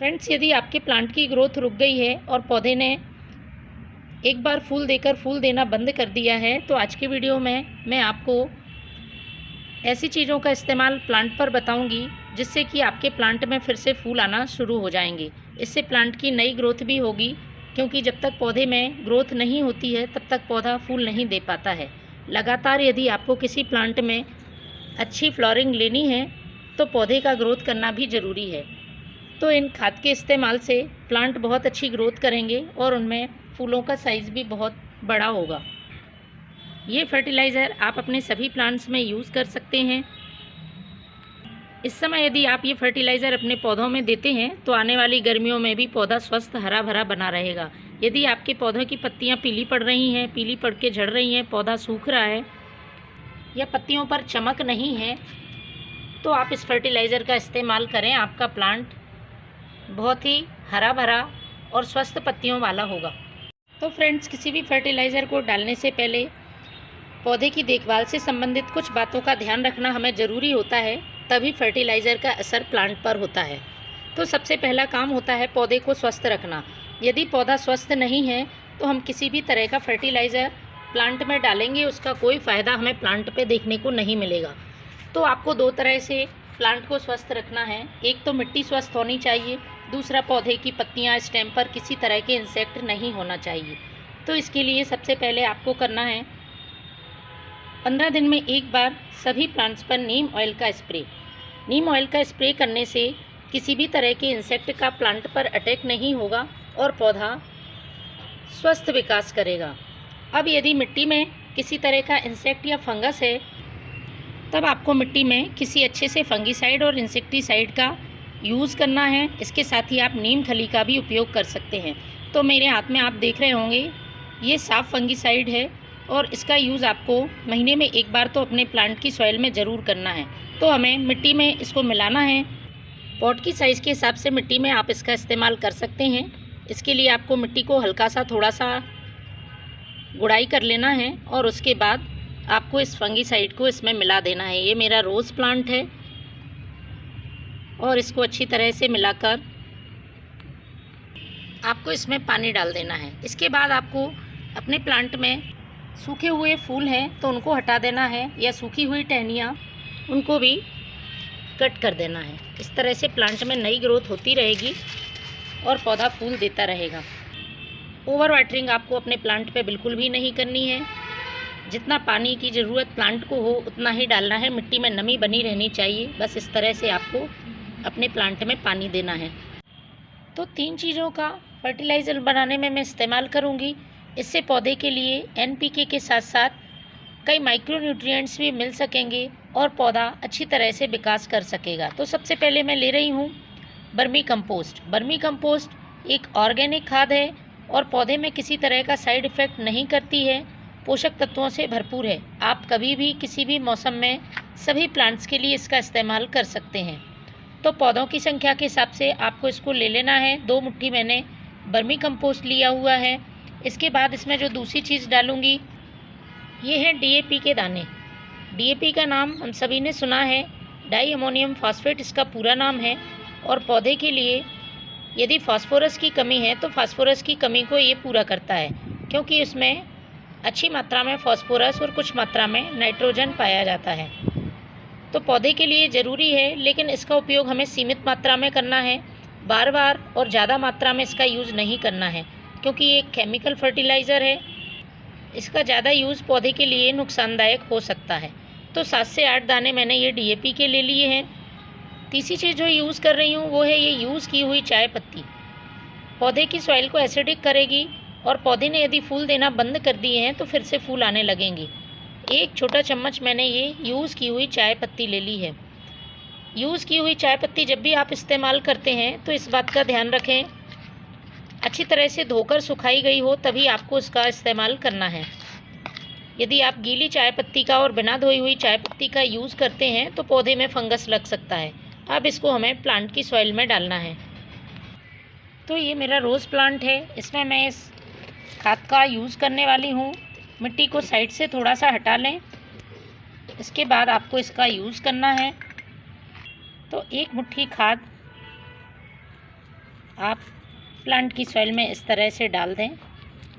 Friends, यदि आपके plant की ग्रोथ रुक गई है और पौधे ने एक बार फूल देकर फूल देना बंद कर दिया है, तो आज की वीडियो में मैं आपको ऐसी चीज़ों का इस्तेमाल प्लांट पर बताऊंगी जिससे कि आपके प्लांट में फिर से फूल आना शुरू हो जाएंगे। इससे प्लांट की नई ग्रोथ भी होगी, क्योंकि जब तक पौधे में ग्रोथ नहीं होती है तब तक पौधा फूल नहीं दे पाता है। लगातार यदि आपको किसी प्लांट में अच्छी फ्लावरिंग लेनी है तो पौधे का ग्रोथ करना भी ज़रूरी है। तो इन खाद के इस्तेमाल से प्लांट बहुत अच्छी ग्रोथ करेंगे और उनमें फूलों का साइज़ भी बहुत बड़ा होगा। ये फर्टिलाइज़र आप अपने सभी प्लांट्स में यूज़ कर सकते हैं। इस समय यदि आप ये फर्टिलाइज़र अपने पौधों में देते हैं तो आने वाली गर्मियों में भी पौधा स्वस्थ हरा भरा बना रहेगा। यदि आपके पौधों की पत्तियां पीली पड़ रही हैं, पीली पड़ के झड़ रही हैं, पौधा सूख रहा है या पत्तियों पर चमक नहीं है, तो आप इस फर्टिलाइज़र का इस्तेमाल करें। आपका प्लांट बहुत ही हरा भरा और स्वस्थ पत्तियों वाला होगा। तो फ्रेंड्स, किसी भी फर्टिलाइज़र को डालने से पहले पौधे की देखभाल से संबंधित कुछ बातों का ध्यान रखना हमें ज़रूरी होता है, तभी फर्टिलाइज़र का असर प्लांट पर होता है। तो सबसे पहला काम होता है पौधे को स्वस्थ रखना। यदि पौधा स्वस्थ नहीं है तो हम किसी भी तरह का फर्टिलाइज़र प्लांट में डालेंगे, उसका कोई फ़ायदा हमें प्लांट पे देखने को नहीं मिलेगा। तो आपको दो तरह से प्लांट को स्वस्थ रखना है। एक तो मिट्टी स्वस्थ होनी चाहिए, दूसरा पौधे की पत्तियां, स्टेम पर किसी तरह के इंसेक्ट नहीं होना चाहिए। तो इसके लिए सबसे पहले आपको करना है 15 दिन में एक बार सभी प्लांट्स पर नीम ऑयल का स्प्रे। नीम ऑयल का स्प्रे करने से किसी भी तरह के इंसेक्ट का प्लांट पर अटैक नहीं होगा और पौधा स्वस्थ विकास करेगा। अब यदि मिट्टी में किसी तरह का इंसेक्ट या फंगस है, तब आपको मिट्टी में किसी अच्छे से फंगीसाइड और इंसेक्टिसाइड का यूज़ करना है। इसके साथ ही आप नीम खली का भी उपयोग कर सकते हैं। तो मेरे हाथ में आप देख रहे होंगे, ये साफ फंगीसाइड है और इसका यूज़ आपको महीने में एक बार तो अपने प्लांट की सॉइल में ज़रूर करना है। तो हमें मिट्टी में इसको मिलाना है। पॉट की साइज़ के हिसाब से मिट्टी में आप इसका इस्तेमाल कर सकते हैं। इसके लिए आपको मिट्टी को हल्का सा थोड़ा सा गुड़ाई कर लेना है और उसके बाद आपको इस फंगीसाइड को इसमें मिला देना है। ये मेरा रोज़ प्लांट है और इसको अच्छी तरह से मिलाकर आपको इसमें पानी डाल देना है। इसके बाद आपको अपने प्लांट में सूखे हुए फूल हैं तो उनको हटा देना है, या सूखी हुई टहनियाँ उनको भी कट कर देना है। इस तरह से प्लांट में नई ग्रोथ होती रहेगी और पौधा फूल देता रहेगा। ओवर वाटरिंग आपको अपने प्लांट पे बिल्कुल भी नहीं करनी है। जितना पानी की ज़रूरत प्लांट को हो उतना ही डालना है। मिट्टी में नमी बनी रहनी चाहिए। बस इस तरह से आपको अपने प्लांट में पानी देना है। तो 3 चीज़ों का फर्टिलाइज़र बनाने में मैं इस्तेमाल करूँगी। इससे पौधे के लिए NPK के साथ साथ कई माइक्रो न्यूट्रिएंट्स भी मिल सकेंगे और पौधा अच्छी तरह से विकास कर सकेगा। तो सबसे पहले मैं ले रही हूँ बर्मी कंपोस्ट। बर्मी कंपोस्ट एक ऑर्गेनिक खाद है और पौधे में किसी तरह का साइड इफ़ेक्ट नहीं करती है, पोषक तत्वों से भरपूर है। आप कभी भी किसी भी मौसम में सभी प्लांट्स के लिए इसका इस्तेमाल कर सकते हैं। तो पौधों की संख्या के हिसाब से आपको इसको ले लेना है। 2 मुट्ठी मैंने बर्मी कंपोस्ट लिया हुआ है। इसके बाद इसमें जो दूसरी चीज़ डालूँगी ये है DAP के दाने। DAP का नाम हम सभी ने सुना है, डाई अमोनियम फॉस्फेट इसका पूरा नाम है। और पौधे के लिए यदि फास्फोरस की कमी है तो फास्फोरस की कमी को ये पूरा करता है, क्योंकि इसमें अच्छी मात्रा में फास्फोरस और कुछ मात्रा में नाइट्रोजन पाया जाता है। तो पौधे के लिए ज़रूरी है, लेकिन इसका उपयोग हमें सीमित मात्रा में करना है। बार बार और ज़्यादा मात्रा में इसका यूज़ नहीं करना है, क्योंकि ये एक केमिकल फर्टिलाइज़र है। इसका ज़्यादा यूज़ पौधे के लिए नुकसानदायक हो सकता है। तो 7 से 8 दाने मैंने ये DAP के ले लिए हैं। तीसरी चीज़ जो यूज़ कर रही हूँ वो है ये यूज़ की हुई चाय पत्ती। पौधे की सॉइल को एसिडिक करेगी और पौधे ने यदि फूल देना बंद कर दिए हैं तो फिर से फूल आने लगेंगे। 1 छोटा चम्मच मैंने ये यूज़ की हुई चाय पत्ती ले ली है। यूज़ की हुई चाय पत्ती जब भी आप इस्तेमाल करते हैं तो इस बात का ध्यान रखें, अच्छी तरह से धोकर सुखाई गई हो तभी आपको इसका इस्तेमाल करना है। यदि आप गीली चाय पत्ती का और बिना धोई हुई चाय पत्ती का यूज़ करते हैं तो पौधे में फंगस लग सकता है। अब इसको हमें प्लांट की सॉइल में डालना है। तो ये मेरा रोज़ प्लांट है, इसमें मैं इस खाद का यूज़ करने वाली हूँ। मिट्टी को साइड से थोड़ा सा हटा लें। इसके बाद आपको इसका यूज़ करना है। तो 1 मुट्ठी खाद आप प्लांट की सॉइल में इस तरह से डाल दें,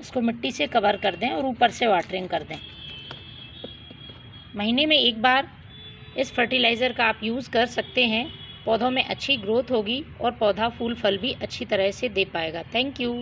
इसको मिट्टी से कवर कर दें और ऊपर से वाटरिंग कर दें। महीने में एक बार इस फर्टिलाइज़र का आप यूज़ कर सकते हैं। पौधों में अच्छी ग्रोथ होगी और पौधा फूल फल भी अच्छी तरह से दे पाएगा। Thank you.